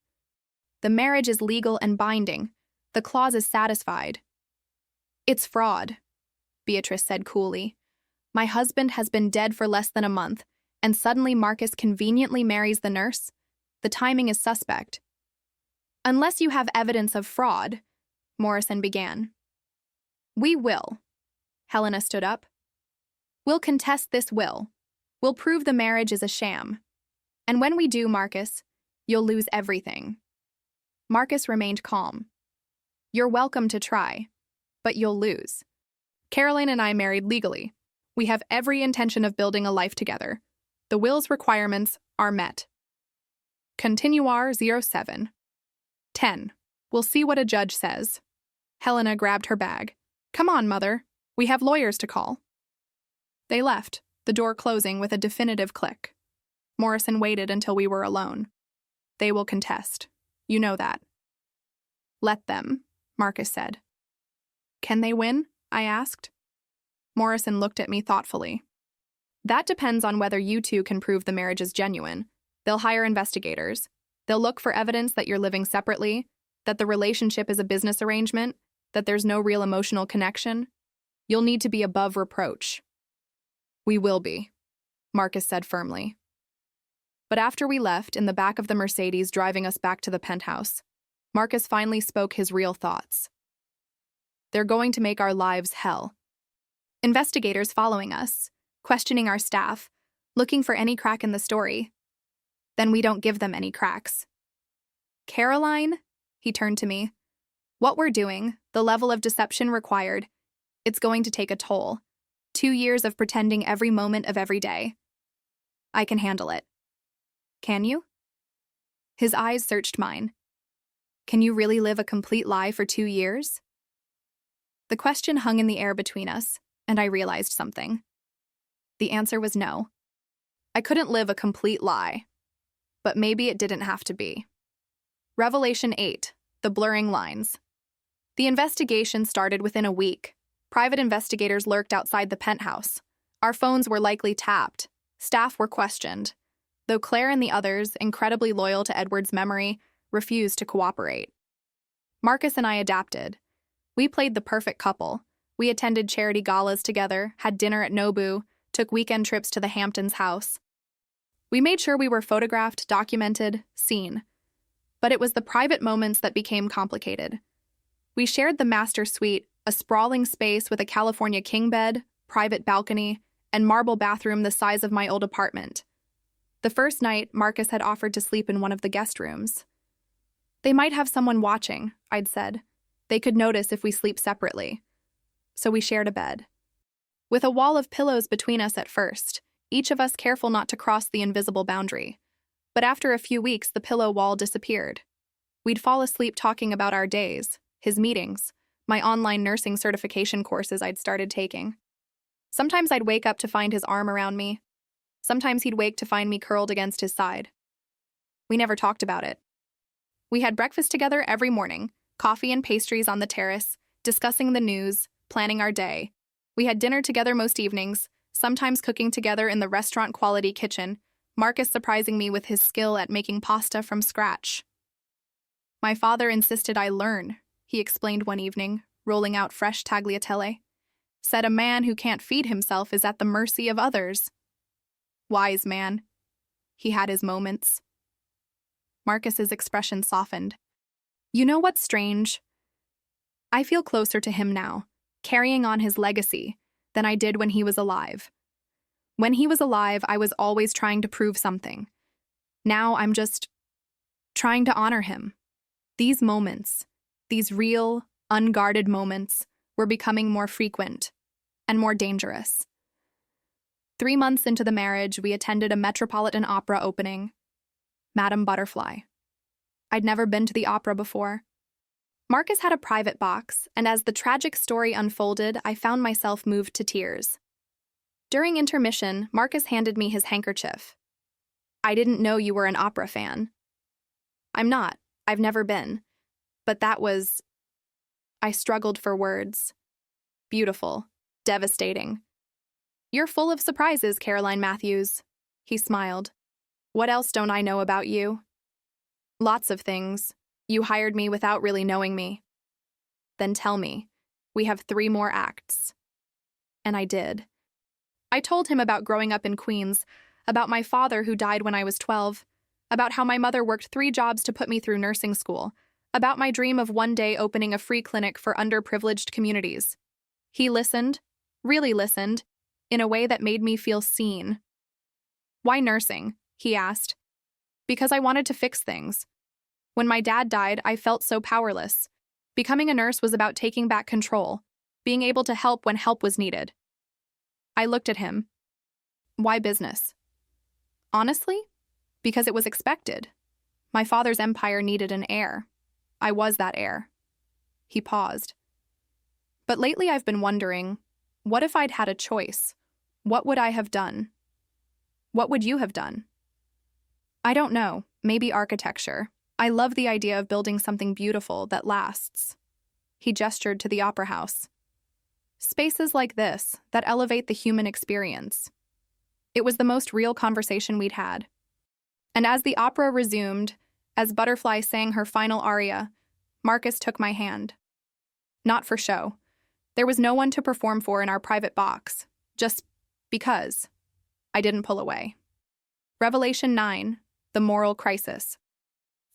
"The marriage is legal and binding. The clause is satisfied." "It's fraud," Beatrice said coolly. "My husband has been dead for less than a month, and suddenly Marcus conveniently marries the nurse? The timing is suspect." "Unless you have evidence of fraud," Morrison began. "We will." Helena stood up. "We'll contest this will. We'll prove the marriage is a sham. And when we do, Marcus, you'll lose everything." Marcus remained calm. "You're welcome to try, but you'll lose. Caroline and I married legally. We have every intention of building a life together. The will's requirements are met." Continuar 07. 10. "We'll see what a judge says." Helena grabbed her bag. "Come on, Mother. We have lawyers to call." They left, the door closing with a definitive click. Morrison waited until we were alone. "They will contest. You know that." "Let them," Marcus said. "Can they win?" I asked. Morrison looked at me thoughtfully. "That depends on whether you two can prove the marriage is genuine. They'll hire investigators. They'll look for evidence that you're living separately, that the relationship is a business arrangement, that there's no real emotional connection. You'll need to be above reproach." "We will be," Marcus said firmly. But after we left, in the back of the Mercedes driving us back to the penthouse, Marcus finally spoke his real thoughts. "They're going to make our lives hell. Investigators following us, questioning our staff, looking for any crack in the story. Then we don't give them any cracks. Caroline," he turned to me, "what we're doing, the level of deception required, it's going to take a toll. 2 years of pretending every moment of every day. I can handle it." "Can you?" His eyes searched mine. "Can you really live a complete lie for 2 years?" The question hung in the air between us, and I realized something. The answer was no. I couldn't live a complete lie. But maybe it didn't have to be. Revelation 8, the blurring lines. The investigation started within a week. Private investigators lurked outside the penthouse. Our phones were likely tapped. Staff were questioned. Though Claire and the others, incredibly loyal to Edward's memory, refused to cooperate. Marcus and I adapted. We played the perfect couple. We attended charity galas together, had dinner at Nobu, took weekend trips to the Hamptons house. We made sure we were photographed, documented, seen. But it was the private moments that became complicated. We shared the master suite, a sprawling space with a California king bed, private balcony, and marble bathroom the size of my old apartment. The first night, Marcus had offered to sleep in one of the guest rooms. "They might have someone watching," I'd said. "They could notice if we sleep separately." So we shared a bed. With a wall of pillows between us at first, each of us careful not to cross the invisible boundary. But after a few weeks, the pillow wall disappeared. We'd fall asleep talking about our days, his meetings, my online nursing certification courses I'd started taking. Sometimes I'd wake up to find his arm around me. Sometimes he'd wake to find me curled against his side. We never talked about it. We had breakfast together every morning, coffee and pastries on the terrace, discussing the news, planning our day. We had dinner together most evenings, sometimes cooking together in the restaurant-quality kitchen, Marcus surprising me with his skill at making pasta from scratch. "My father insisted I learn," he explained one evening, rolling out fresh tagliatelle. "Said a man who can't feed himself is at the mercy of others." Wise man. He had his moments. Marcus's expression softened. "You know what's strange? I feel closer to him now, carrying on his legacy, than I did when he was alive. When he was alive, I was always trying to prove something. Now I'm just trying to honor him." These moments, these real, unguarded moments, were becoming more frequent and more dangerous. 3 months into the marriage, we attended a Metropolitan Opera opening, Madame Butterfly. I'd never been to the opera before. Marcus had a private box, and as the tragic story unfolded, I found myself moved to tears. During intermission, Marcus handed me his handkerchief. "I didn't know you were an opera fan." "I'm not. I've never been. But that was..." I struggled for words. "Beautiful. Devastating." "You're full of surprises, Caroline Matthews." He smiled. "What else don't I know about you?" "Lots of things. You hired me without really knowing me." "Then tell me. We have 3 more acts." And I did. I told him about growing up in Queens, about my father who died when I was 12, about how my mother worked 3 jobs to put me through nursing school, about my dream of one day opening a free clinic for underprivileged communities. He listened, really listened, in a way that made me feel seen. "Why nursing?" he asked. "Because I wanted to fix things. When my dad died, I felt so powerless. Becoming a nurse was about taking back control, being able to help when help was needed." I looked at him. "Why business?" "Honestly, because it was expected. My father's empire needed an heir. I was that heir." He paused. "But lately I've been wondering, what if I'd had a choice? What would I have done? What would you have done?" "I don't know, maybe architecture. I love the idea of building something beautiful that lasts." He gestured to the opera house. "Spaces like this that elevate the human experience." It was the most real conversation we'd had. And as the opera resumed, as Butterfly sang her final aria, Marcus took my hand. Not for show. There was no one to perform for in our private box, just because. I didn't pull away. Revelation 9, the moral crisis.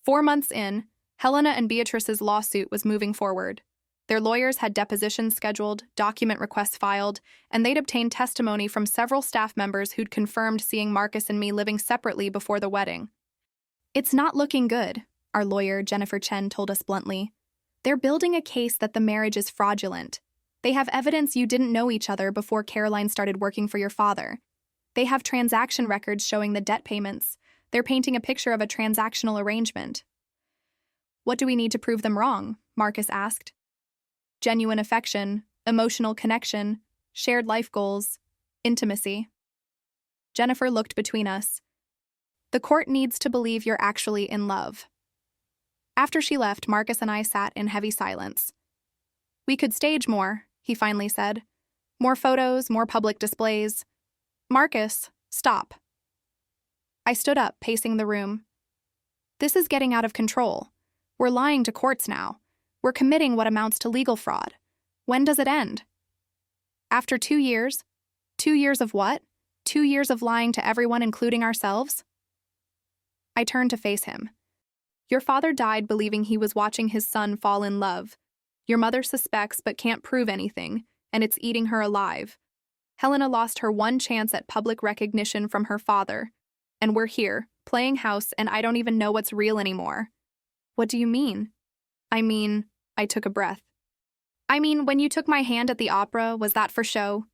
4 months in, Helena and Beatrice's lawsuit was moving forward. Their lawyers had depositions scheduled, document requests filed, and they'd obtained testimony from several staff members who'd confirmed seeing Marcus and me living separately before the wedding. "It's not looking good," our lawyer, Jennifer Chen, told us bluntly. "They're building a case that the marriage is fraudulent. They have evidence you didn't know each other before Caroline started working for your father. They have transaction records showing the debt payments. They're painting a picture of a transactional arrangement." "What do we need to prove them wrong?" Marcus asked. "Genuine affection, emotional connection, shared life goals, intimacy." Jennifer looked between us. "The court needs to believe you're actually in love." After she left, Marcus and I sat in heavy silence. "We could stage more," he finally said. "More photos, more public displays." "Marcus, stop." I stood up, pacing the room. "This is getting out of control. We're lying to courts now. We're committing what amounts to legal fraud. When does it end?" "After 2 years? 2 years of what? 2 years of lying to everyone, including ourselves?" I turned to face him. "Your father died believing he was watching his son fall in love. Your mother suspects but can't prove anything, and it's eating her alive. Helena lost her one chance at public recognition from her father. And we're here, playing house, and I don't even know what's real anymore." "What do you mean?" I took a breath. When you took my hand at the opera, was that for show?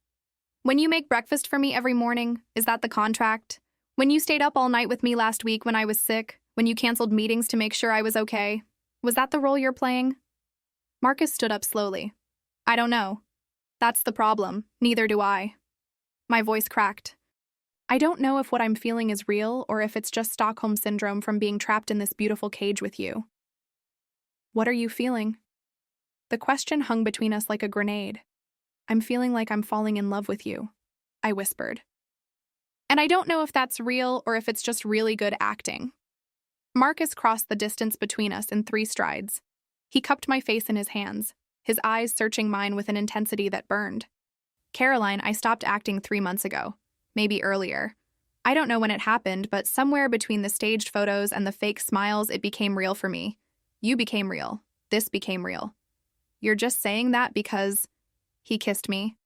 When you make breakfast for me every morning, is that the contract? When you stayed up all night with me last week when I was sick, when you canceled meetings to make sure I was okay, was that the role you're playing?" Marcus stood up slowly. "I don't know. That's the problem. Neither do I." My voice cracked. "I don't know if what I'm feeling is real or if it's just Stockholm Syndrome from being trapped in this beautiful cage with you." "What are you feeling?" The question hung between us like a grenade. "I'm feeling like I'm falling in love with you," I whispered. "And I don't know if that's real or if it's just really good acting." Marcus crossed the distance between us in 3 strides. He cupped my face in his hands, his eyes searching mine with an intensity that burned. "Caroline, I stopped acting 3 months ago. Maybe earlier. I don't know when it happened, but somewhere between the staged photos and the fake smiles, it became real for me. You became real. This became real. You're just saying that because..." He kissed me.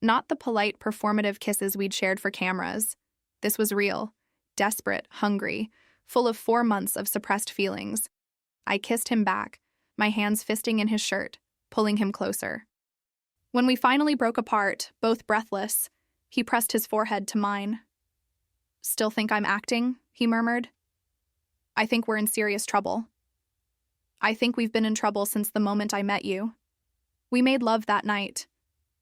Not the polite, performative kisses we'd shared for cameras. This was real, desperate, hungry, full of 4 months of suppressed feelings. I kissed him back, my hands fisting in his shirt, pulling him closer. When we finally broke apart, both breathless, he pressed his forehead to mine. "Still think I'm acting?" he murmured. "I think we're in serious trouble. I think we've been in trouble since the moment I met you. We made love that night.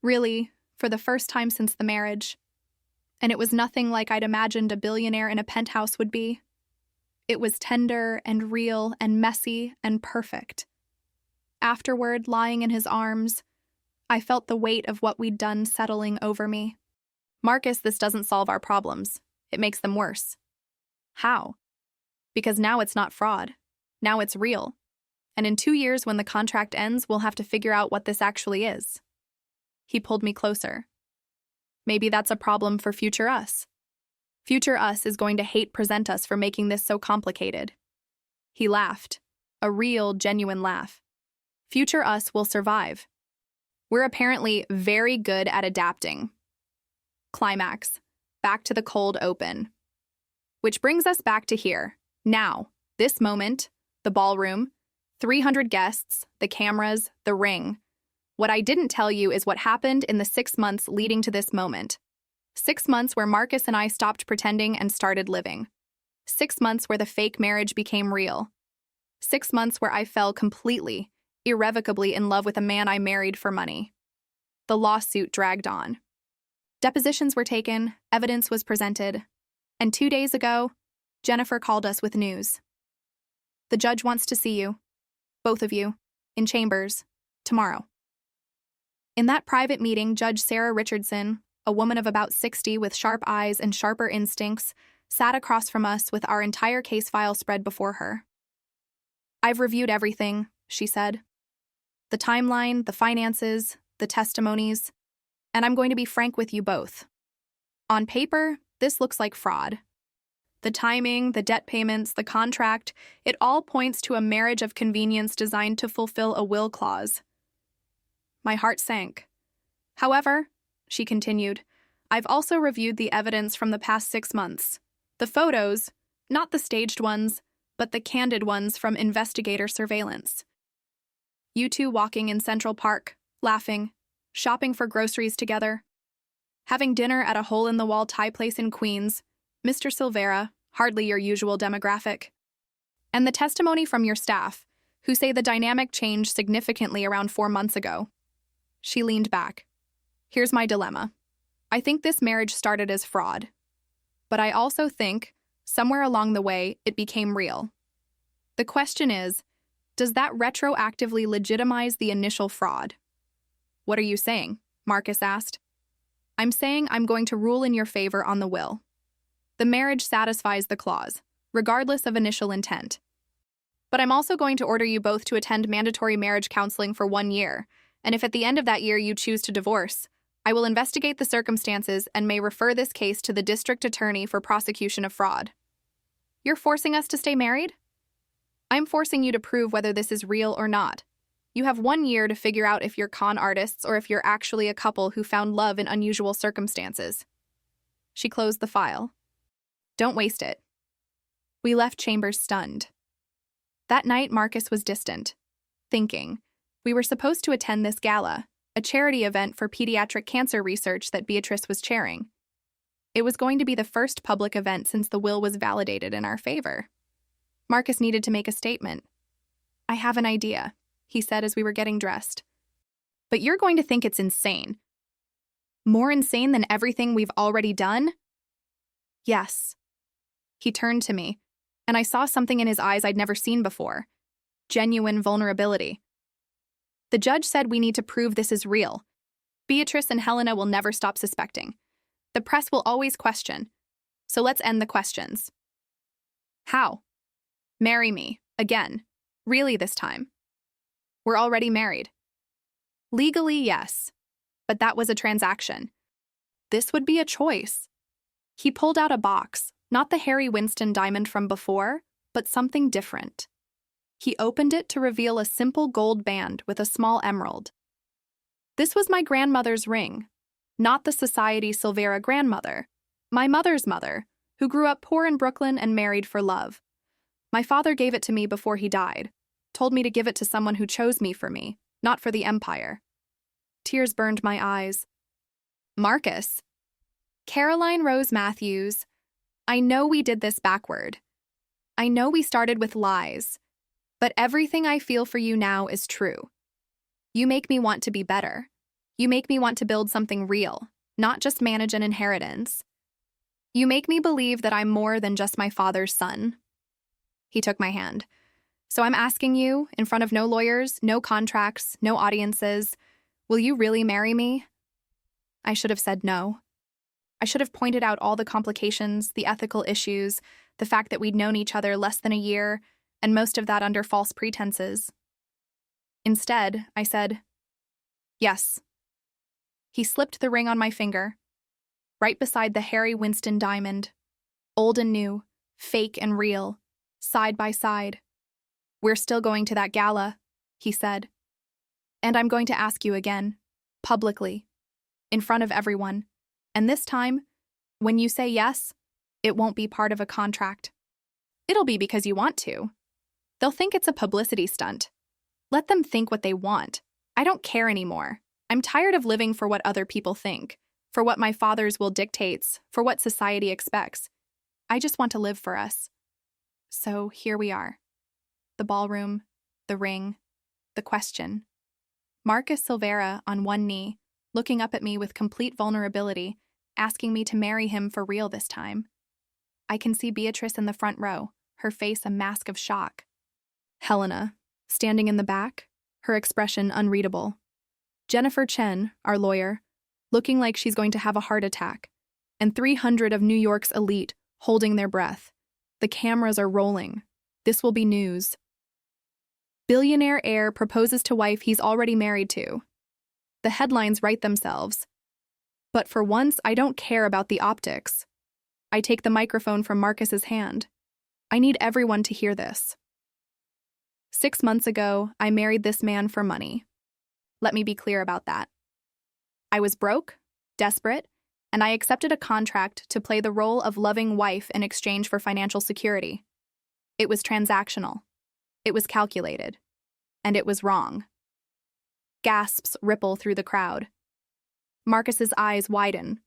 Really, for the first time since the marriage. And it was nothing like I'd imagined a billionaire in a penthouse would be. It was tender and real and messy and perfect. Afterward, lying in his arms, I felt the weight of what we'd done settling over me. Marcus, this doesn't solve our problems. It makes them worse." "How?" "Because now it's not fraud. Now it's real. And in 2 years, when the contract ends, we'll have to figure out what this actually is." He pulled me closer. "Maybe that's a problem for future us. Future us is going to hate present us for making this so complicated." He laughed, a real, genuine laugh. "Future us will survive. We're apparently very good at adapting." Climax. Back to the cold open. Which brings us back to here. Now, this moment, the ballroom, 300 guests, the cameras, the ring. What I didn't tell you is what happened in the 6 months leading to this moment. 6 months where Marcus and I stopped pretending and started living. 6 months where the fake marriage became real. 6 months where I fell completely, irrevocably in love with a man I married for money. The lawsuit dragged on. Depositions were taken, evidence was presented, and 2 days ago, Jennifer called us with news. "The judge wants to see you, both of you, in chambers, tomorrow." In that private meeting, Judge Sarah Richardson, a woman of about 60 with sharp eyes and sharper instincts, sat across from us with our entire case file spread before her. "I've reviewed everything," she said. "The timeline, the finances, the testimonies, and I'm going to be frank with you both. On paper, this looks like fraud. The timing, the debt payments, the contract, it all points to a marriage of convenience designed to fulfill a will clause." My heart sank. "However," she continued, "I've also reviewed the evidence from the past 6 months. The photos, not the staged ones, but the candid ones from investigator surveillance. You two walking in Central Park, laughing, shopping for groceries together, having dinner at a hole-in-the-wall Thai place in Queens, Mr. Silveira, hardly your usual demographic. And the testimony from your staff, who say the dynamic changed significantly around 4 months ago." She leaned back. "Here's my dilemma. I think this marriage started as fraud. But I also think, somewhere along the way, it became real. The question is, does that retroactively legitimize the initial fraud?" "What are you saying?" Marcus asked. "I'm saying I'm going to rule in your favor on the will. The marriage satisfies the clause, regardless of initial intent. But I'm also going to order you both to attend mandatory marriage counseling for 1 year, and if at the end of that year you choose to divorce, I will investigate the circumstances and may refer this case to the district attorney for prosecution of fraud." "You're forcing us to stay married?" "I'm forcing you to prove whether this is real or not. You have 1 year to figure out if you're con artists or if you're actually a couple who found love in unusual circumstances." She closed the file. "Don't waste it." We left chambers stunned. That night, Marcus was distant, thinking. We were supposed to attend this gala, a charity event for pediatric cancer research that Beatrice was chairing. It was going to be the first public event since the will was validated in our favor. Marcus needed to make a statement. "I have an idea," he said as we were getting dressed. "But you're going to think it's insane." "More insane than everything we've already done?" "Yes." He turned to me, and I saw something in his eyes I'd never seen before. Genuine vulnerability. "The judge said we need to prove this is real. Beatrice and Helena will never stop suspecting. The press will always question. So let's end the questions." "How?" "Marry me, again. Really this time." "We're already married." "Legally, yes. But that was a transaction. This would be a choice." He pulled out a box, not the Harry Winston diamond from before, but something different. He opened it to reveal a simple gold band with a small emerald. This was my grandmother's ring, not the Society Silveira grandmother, my mother's mother, who grew up poor in Brooklyn and married for love. My father gave it to me before he died, told me to give it to someone who chose me for me, not for the empire. Tears burned my eyes. Marcus. Caroline Rose Matthews, I know we did this backward. I know we started with lies, but everything I feel for you now is true. You make me want to be better. You make me want to build something real, not just manage an inheritance. You make me believe that I'm more than just my father's son. He took my hand. So I'm asking you, in front of no lawyers, no contracts, no audiences, will you really marry me? I should have said no. I should have pointed out all the complications, the ethical issues, the fact that we'd known each other less than a year, and most of that under false pretenses. Instead, I said, yes. He slipped the ring on my finger, right beside the Harry Winston diamond, old and new, fake and real, side by side. We're still going to that gala, he said. And I'm going to ask you again, publicly, in front of everyone. And this time, when you say yes, it won't be part of a contract. It'll be because you want to. They'll think it's a publicity stunt. Let them think what they want. I don't care anymore. I'm tired of living for what other people think, for what my father's will dictates, for what society expects. I just want to live for us. So here we are. The ballroom, the ring, the question. Marcus Silveira on one knee, looking up at me with complete vulnerability, asking me to marry him for real this time. I can see Beatrice in the front row, her face a mask of shock. Helena, standing in the back, her expression unreadable. Jennifer Chen, our lawyer, looking like she's going to have a heart attack, and 300 of New York's elite holding their breath. The cameras are rolling. This will be news. Billionaire heir proposes to wife he's already married to. The headlines write themselves. But for once, I don't care about the optics. I take the microphone from Marcus's hand. I need everyone to hear this. 6 months ago, I married this man for money. Let me be clear about that. I was broke, desperate, and I accepted a contract to play the role of loving wife in exchange for financial security. It was transactional. It was calculated. And it was wrong. Gasps ripple through the crowd. Marcus's eyes widen.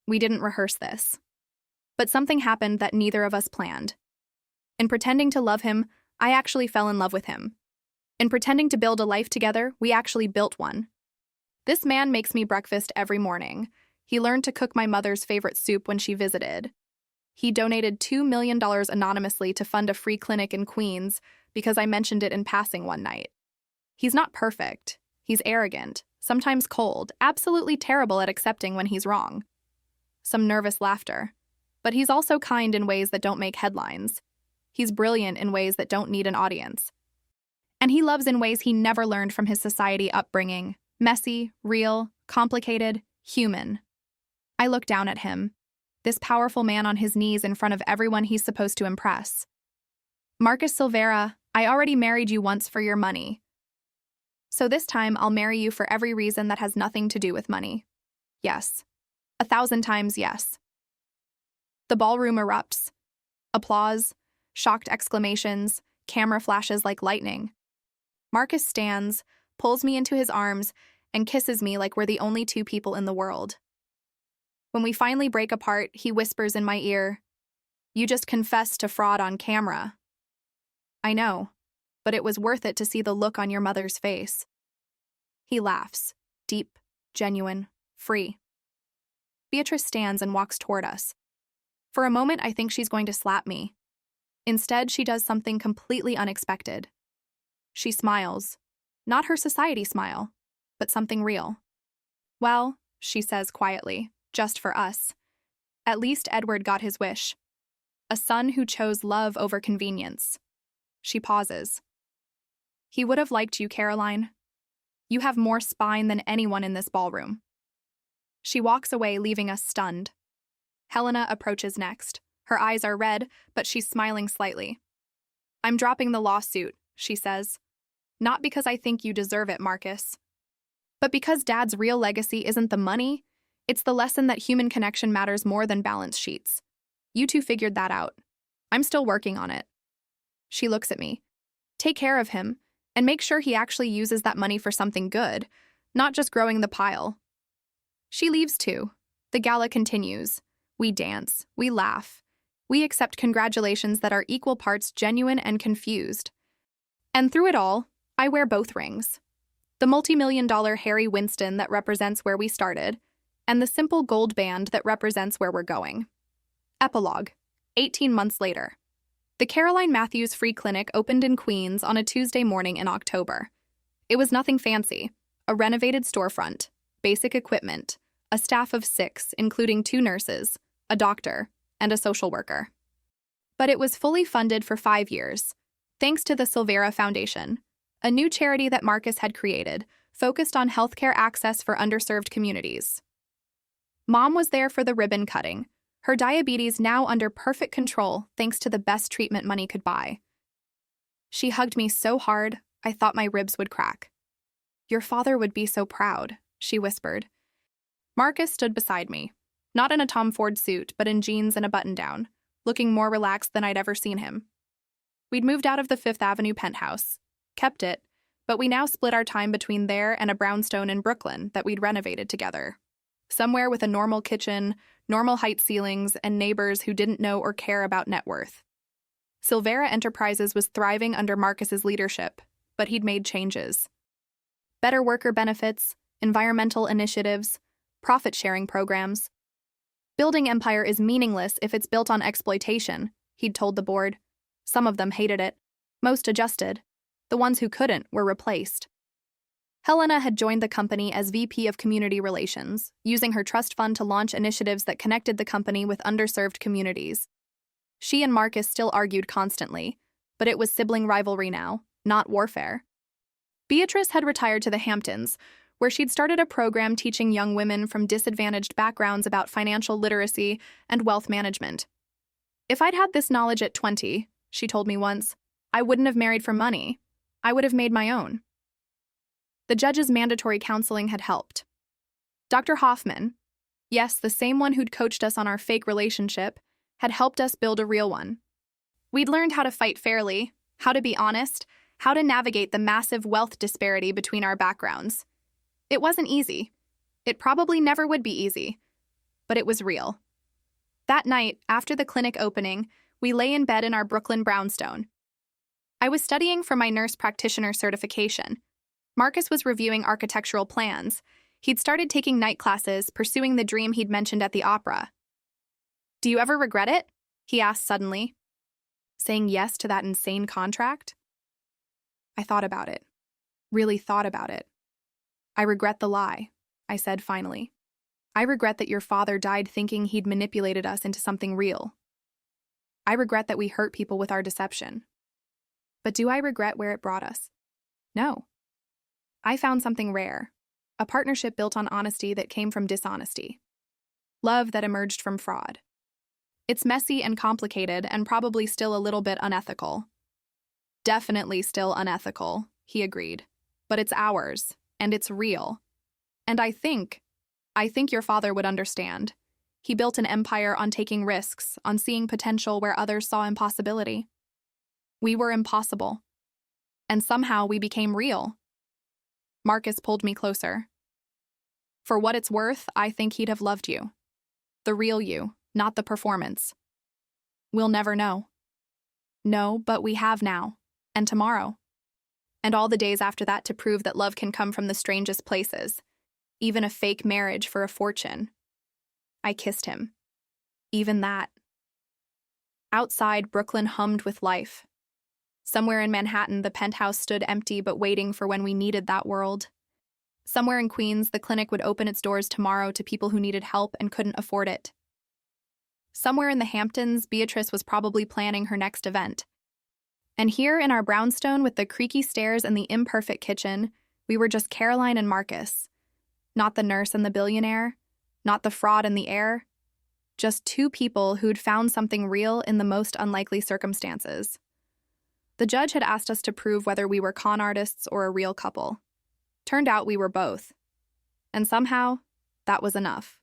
We didn't rehearse this. But something happened that neither of us planned. In pretending to love him, I actually fell in love with him. In pretending to build a life together, we actually built one. This man makes me breakfast every morning. He learned to cook my mother's favorite soup when she visited. He donated $2 million anonymously to fund a free clinic in Queens because I mentioned it in passing one night. He's not perfect. He's arrogant, sometimes cold, absolutely terrible at accepting when he's wrong. Some nervous laughter. But he's also kind in ways that don't make headlines. He's brilliant in ways that don't need an audience. And he loves in ways he never learned from his society upbringing. Messy, real, complicated, human. I look down at him, this powerful man on his knees in front of everyone he's supposed to impress. Marcus Silveira, I already married you once for your money. So this time I'll marry you for every reason that has nothing to do with money. Yes. 1,000 times yes. The ballroom erupts. Applause, shocked exclamations, camera flashes like lightning. Marcus stands, pulls me into his arms, and kisses me like we're the only two people in the world. When we finally break apart, he whispers in my ear, "You just confessed to fraud on camera." I know, but it was worth it to see the look on your mother's face. He laughs, deep, genuine, free. Beatrice stands and walks toward us. For a moment, I think she's going to slap me. Instead, she does something completely unexpected. She smiles. Not her society smile, but something real. Well, she says quietly, just for us. At least Edward got his wish. A son who chose love over convenience. She pauses. He would have liked you, Caroline. You have more spine than anyone in this ballroom. She walks away, leaving us stunned. Helena approaches next. Her eyes are red, but she's smiling slightly. I'm dropping the lawsuit, she says. Not because I think you deserve it, Marcus. But because Dad's real legacy isn't the money, it's the lesson that human connection matters more than balance sheets. You two figured that out. I'm still working on it. She looks at me. Take care of him, and make sure he actually uses that money for something good, not just growing the pile. She leaves too. The gala continues. We dance, we laugh, we accept congratulations that are equal parts genuine and confused. And through it all, I wear both rings. The multi-million-dollar Harry Winston that represents where we started, and the simple gold band that represents where we're going. Epilogue. 18 months later. The Caroline Matthews Free Clinic opened in Queens on a Tuesday morning in October. It was nothing fancy. A renovated storefront, basic equipment, a staff of 6, including 2 nurses, a doctor, and a social worker. But it was fully funded for 5 years, thanks to the Silveira Foundation, a new charity that Marcus had created, focused on healthcare access for underserved communities. Mom was there for the ribbon cutting, her diabetes now under perfect control thanks to the best treatment money could buy. She hugged me so hard, I thought my ribs would crack. "Your father would be so proud," she whispered. Marcus stood beside me, not in a Tom Ford suit, but in jeans and a button-down, looking more relaxed than I'd ever seen him. We'd moved out of the Fifth Avenue penthouse, kept it, but we now split our time between there and a brownstone in Brooklyn that we'd renovated together. Somewhere with a normal kitchen, normal height ceilings, and neighbors who didn't know or care about net worth. Silveira Enterprises was thriving under Marcus's leadership, but he'd made changes. Better worker benefits, environmental initiatives, profit-sharing programs. Building empire is meaningless if it's built on exploitation, he'd told the board. Some of them hated it. Most adjusted. The ones who couldn't were replaced. Helena had joined the company as VP of Community Relations, using her trust fund to launch initiatives that connected the company with underserved communities. She and Marcus still argued constantly, but it was sibling rivalry now, not warfare. Beatrice had retired to the Hamptons, where she'd started a program teaching young women from disadvantaged backgrounds about financial literacy and wealth management. "If I'd had this knowledge at 20, she told me once, I wouldn't have married for money. I would have made my own." The judge's mandatory counseling had helped. Dr. Hoffman, yes, the same one who'd coached us on our fake relationship, had helped us build a real one. We'd learned how to fight fairly, how to be honest, how to navigate the massive wealth disparity between our backgrounds. It wasn't easy. It probably never would be easy. But it was real. That night, after the clinic opening, we lay in bed in our Brooklyn brownstone. I was studying for my nurse practitioner certification. Marcus was reviewing architectural plans. He'd started taking night classes, pursuing the dream he'd mentioned at the opera. "Do you ever regret it?" he asked suddenly. "Saying yes to that insane contract?" I thought about it. Really thought about it. "I regret the lie," I said finally. "I regret that your father died thinking he'd manipulated us into something real. I regret that we hurt people with our deception. But do I regret where it brought us? No. I found something rare, a partnership built on honesty that came from dishonesty. Love that emerged from fraud. It's messy and complicated and probably still a little bit unethical." "Definitely still unethical," he agreed. "But it's ours, and it's real. And I think your father would understand. He built an empire on taking risks, on seeing potential where others saw impossibility. We were impossible. And somehow we became real." Marcus pulled me closer. "For what it's worth, I think he'd have loved you. The real you, not the performance. We'll never know. No, but we have now, and tomorrow. And all the days after that to prove that love can come from the strangest places, even a fake marriage for a fortune." I kissed him. Even that. Outside, Brooklyn hummed with life. Somewhere in Manhattan, the penthouse stood empty but waiting for when we needed that world. Somewhere in Queens, the clinic would open its doors tomorrow to people who needed help and couldn't afford it. Somewhere in the Hamptons, Beatrice was probably planning her next event. And here in our brownstone with the creaky stairs and the imperfect kitchen, we were just Caroline and Marcus. Not the nurse and the billionaire, not the fraud and the heir. Just 2 people who'd found something real in the most unlikely circumstances. The judge had asked us to prove whether we were con artists or a real couple. Turned out we were both. And somehow, that was enough.